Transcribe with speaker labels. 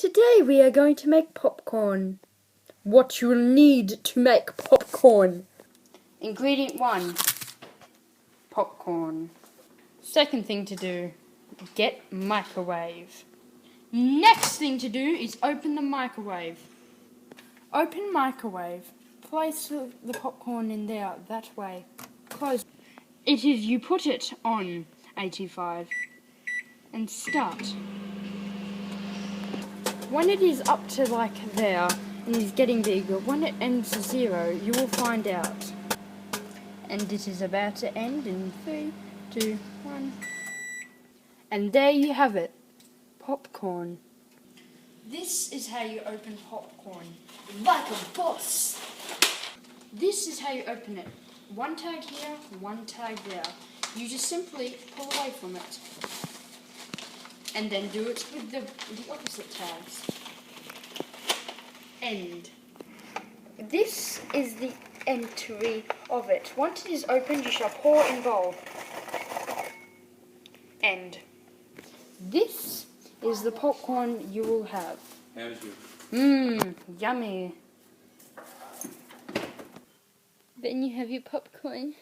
Speaker 1: Today we are going to make popcorn. What you'll need to make popcorn. Ingredient 1. Popcorn. Second thing to do, get microwave. Next thing to do is open the microwave. Open microwave. Place the popcorn in there, that way. Close. It is you put it on 85 and start. When it is up to like there and is getting bigger, when it ends 0, you will find out. And it is about to end in 3, 2, 1. And there you have it. Popcorn. This is how you open popcorn. Like a boss. This is how you open it. One tag here, one tag there. You just simply pull away from it. And then do it with the opposite tags. End. This is the entry of it. Once it is opened, you shall pour in bowl. End. This is the popcorn you will have.
Speaker 2: How's you?
Speaker 1: Yummy. Then you have your popcorn.